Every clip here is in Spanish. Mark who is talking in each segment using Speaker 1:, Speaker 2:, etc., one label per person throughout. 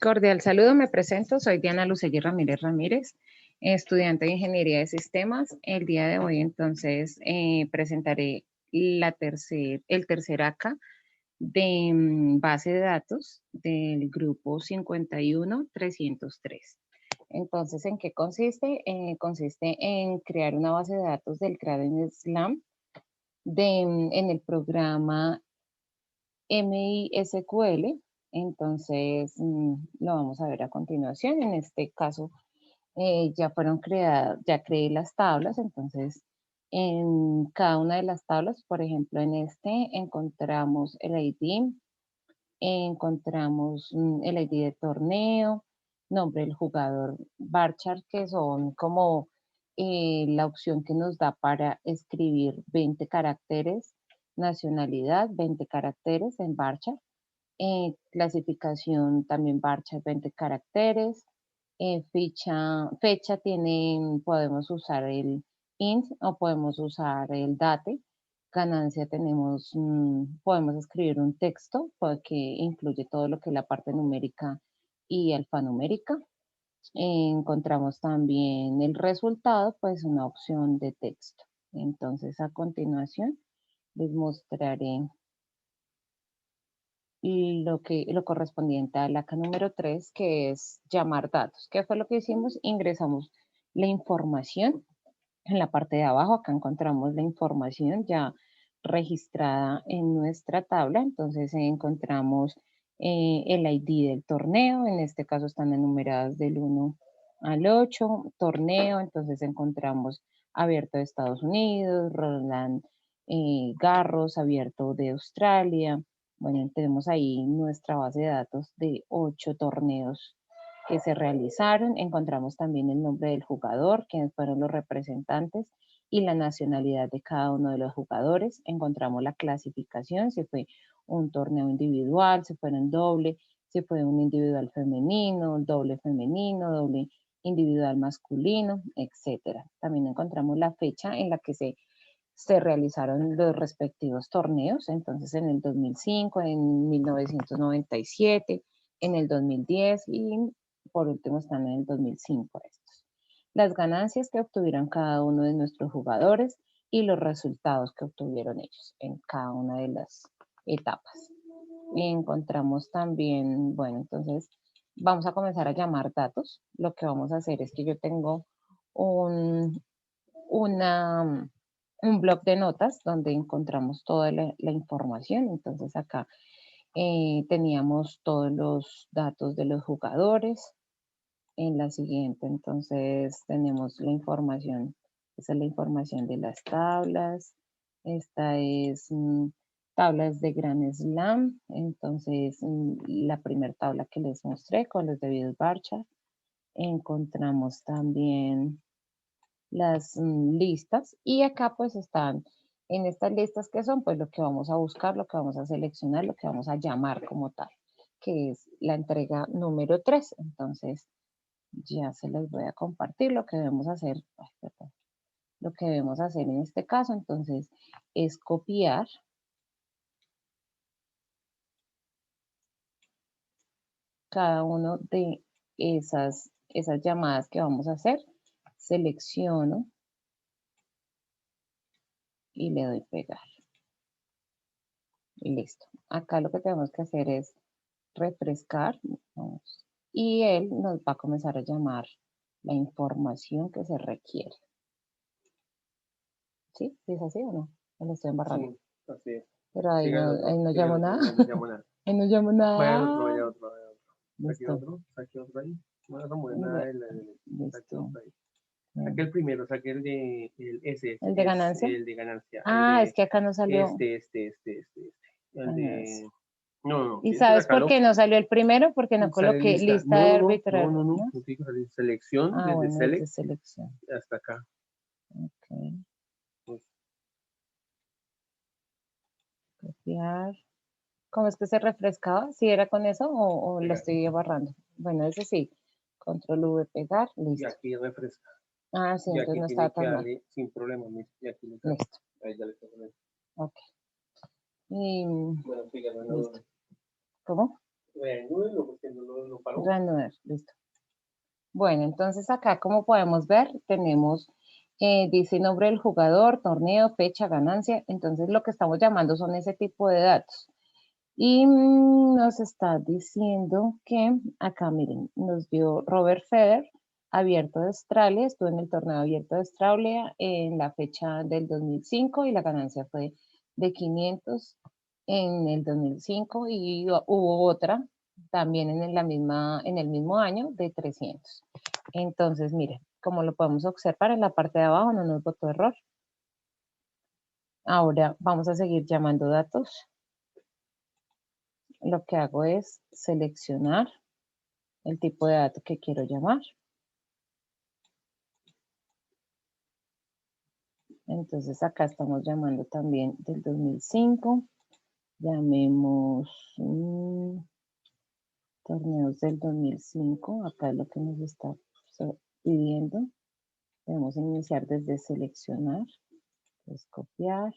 Speaker 1: Cordial saludo, me presento, soy Diana Lucegui Ramírez Ramírez, estudiante de Ingeniería de Sistemas. El día de hoy entonces presentaré el tercer ACA de base de datos del grupo 51303. Entonces, ¿en qué consiste? Consiste en crear una base de datos del Cradle Slam en el programa MISQL. Entonces, lo vamos a ver a continuación. En este caso, ya fueron creadas, ya creé las tablas. Entonces, en cada una de las tablas, por ejemplo, en este encontramos el ID, encontramos el ID de torneo, nombre del jugador, varchar, que son como la opción que nos da para escribir 20 caracteres, nacionalidad, 20 caracteres en varchar, clasificación también varchar 20 caracteres, fecha podemos usar el int o podemos usar el date. Ganancia podemos escribir un texto que incluye todo lo que es la parte numérica y alfanumérica. Encontramos también el resultado, pues una opción de texto. Entonces, a continuación les mostraré lo correspondiente a la ACA número 3, que es llamar datos. ¿Qué fue lo que hicimos? Ingresamos la información en la parte de abajo. Acá encontramos la información ya registrada en nuestra tabla. Entonces encontramos el ID del torneo. En este caso están enumeradas del 1 al 8. Torneo, entonces encontramos abierto de Estados Unidos, Roland Garros, abierto de Australia. Bueno, tenemos ahí nuestra base de datos de 8 torneos que se realizaron. Encontramos también el nombre del jugador, quienes fueron los representantes y la nacionalidad de cada uno de los jugadores. Encontramos la clasificación, si fue un torneo individual, si fue en doble, si fue un individual femenino, doble femenino, doble individual masculino, etcétera. También encontramos la fecha en la que se realizaron los respectivos torneos, entonces en el 2005, en 1997, en el 2010 y por último están en el 2005 estos. Las ganancias que obtuvieron cada uno de nuestros jugadores y los resultados que obtuvieron ellos en cada una de las etapas. Y encontramos también, bueno, entonces vamos a comenzar a llamar datos. Lo que vamos a hacer es que yo tengo un blog de notas donde encontramos toda la información. Entonces acá teníamos todos los datos de los jugadores. En la siguiente, entonces tenemos la información, esa es la información de las tablas. Esta es tablas de Grand Slam. Entonces, la primera tabla que les mostré con los debidos varchar. Encontramos también las listas y acá pues están en estas listas que son pues lo que vamos a buscar, lo que vamos a seleccionar, lo que vamos a llamar como tal, que es la entrega número 3. Entonces ya se los voy a compartir lo que debemos hacer, lo que debemos hacer en este caso entonces es copiar cada uno de esas llamadas que vamos a hacer, selecciono y le doy pegar. Y listo. Acá lo que tenemos que hacer es refrescar y él nos va a comenzar a llamar la información que se requiere. ¿Sí? ¿Es así o no? ¿O lo estoy embarrando?
Speaker 2: Sí, así es.
Speaker 1: Pero ahí no llamo nada.
Speaker 2: No llamo nada.
Speaker 1: Ahí no llamo nada.
Speaker 2: Vaya otro. Saque otro ahí. No vamos nada saque otro ahí. Saque el primero, saque el de
Speaker 1: ¿El de ganancia?
Speaker 2: el de ganancia.
Speaker 1: Es que acá no salió.
Speaker 2: El de. No.
Speaker 1: ¿Y sabes por qué no salió el primero? Porque no coloqué lista de arbitrar.
Speaker 2: No tiene que salir selección, desde
Speaker 1: bueno,
Speaker 2: select
Speaker 1: desde selección.
Speaker 2: hasta acá.
Speaker 1: Ok. Copiar. ¿Cómo es que se refrescaba? ¿Si era con eso o lo estoy barrando? Bueno, ese sí. Control V, pegar, listo.
Speaker 2: Y aquí refresca.
Speaker 1: Sí, entonces no estaba tan mal.
Speaker 2: Sin problema. Y aquí
Speaker 1: listo.
Speaker 2: Ahí ya le está poniendo.
Speaker 1: Ok. Y,
Speaker 2: bueno,
Speaker 1: listo. ¿Cómo?
Speaker 2: Reanúdelo porque no lo paró.
Speaker 1: Reanudar, listo. Bueno, entonces acá como podemos ver tenemos, dice nombre del jugador, torneo, fecha, ganancia. Entonces lo que estamos llamando son ese tipo de datos. Y nos está diciendo que acá miren, nos dio Robert Federer, abierto de Australia, estuvo en el torneo abierto de Australia en la fecha del 2005 y la ganancia fue de 500 en el 2005 y hubo otra también en el mismo año de 300. Entonces, miren, como lo podemos observar en la parte de abajo no nos botó error. Ahora vamos a seguir llamando datos. Lo que hago es seleccionar el tipo de dato que quiero llamar. Entonces acá estamos llamando también del 2005. Llamemos torneos del 2005. Acá es lo que nos está pidiendo. Podemos iniciar desde seleccionar. Entonces copiar.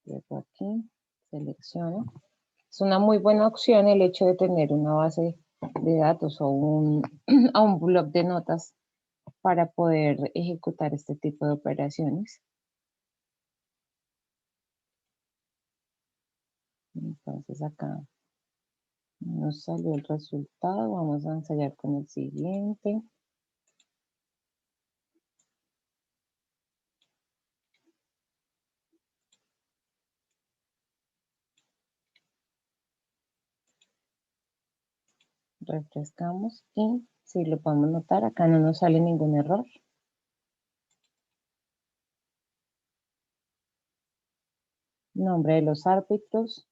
Speaker 1: Llego aquí. Selecciono. Es una muy buena opción el hecho de tener una base de datos o un blog de notas para poder ejecutar este tipo de operaciones. Entonces acá nos salió el resultado. Vamos a ensayar con el siguiente. Refrescamos y si lo podemos notar, acá no nos sale ningún error. Nombre de los árbitros.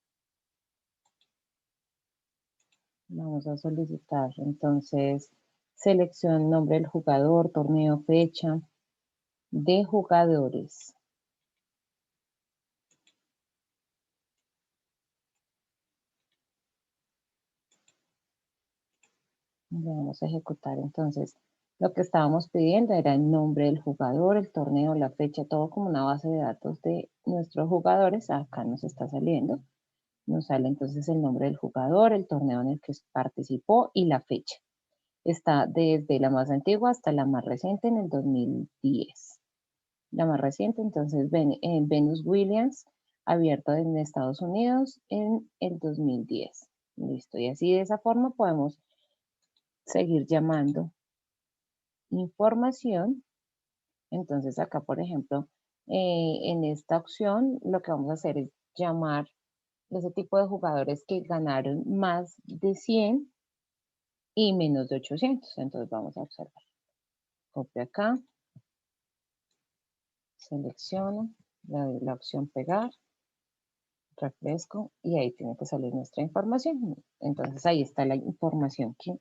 Speaker 1: Vamos a solicitar entonces selección, nombre del jugador, torneo, fecha, de jugadores. Vamos a ejecutar entonces. Lo que estábamos pidiendo era el nombre del jugador, el torneo, la fecha, todo como una base de datos de nuestros jugadores. Acá nos está saliendo. Nos sale entonces el nombre del jugador, el torneo en el que participó y la fecha. Está desde la más antigua hasta la más reciente en el 2010. La más reciente, entonces, Venus Williams, abierto en Estados Unidos en el 2010. Listo. Y así de esa forma podemos seguir llamando información. Entonces acá, por ejemplo, en esta opción, lo que vamos a hacer es llamar ese tipo de jugadores que ganaron más de 100 y menos de 800. Entonces vamos a observar. Copio acá, selecciono, le doy la opción pegar, refresco y ahí tiene que salir nuestra información. Entonces ahí está la información que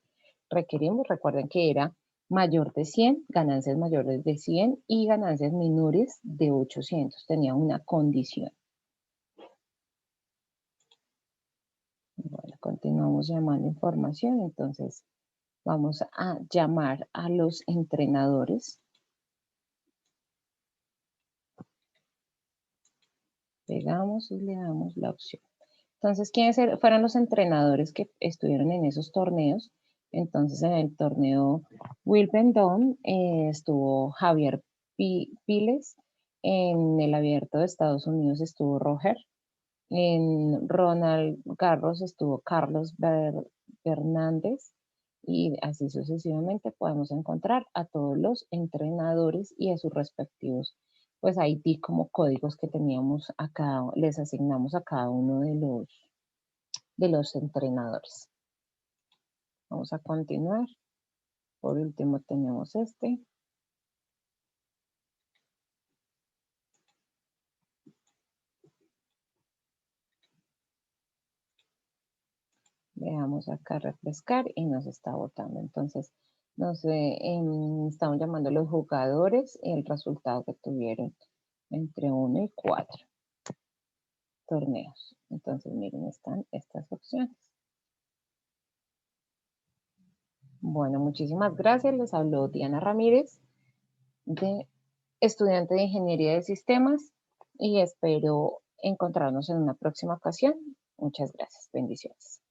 Speaker 1: requerimos. Recuerden que era mayor de 100, ganancias mayores de 100 y ganancias menores de 800. Tenía una condición. Bueno, continuamos llamando información. Entonces vamos a llamar a los entrenadores. Pegamos y le damos la opción. Entonces, ¿quiénes fueron los entrenadores que estuvieron en esos torneos? Entonces, en el torneo Wimbledon estuvo Javier Piles, en el Abierto de Estados Unidos estuvo Roger, en Roland Garros estuvo Carlos Fernández y así sucesivamente podemos encontrar a todos los entrenadores y a sus respectivos, pues ahí di como códigos que teníamos acá, les asignamos a cada uno de los entrenadores. Vamos a continuar. Por último tenemos este. Le damos acá refrescar y nos está botando. Entonces, estamos llamando a los jugadores y el resultado que tuvieron entre 1 y 4 torneos. Entonces, miren, están estas opciones. Bueno, muchísimas gracias. Les habló Diana Ramírez, estudiante de Ingeniería de Sistemas, y espero encontrarnos en una próxima ocasión. Muchas gracias. Bendiciones.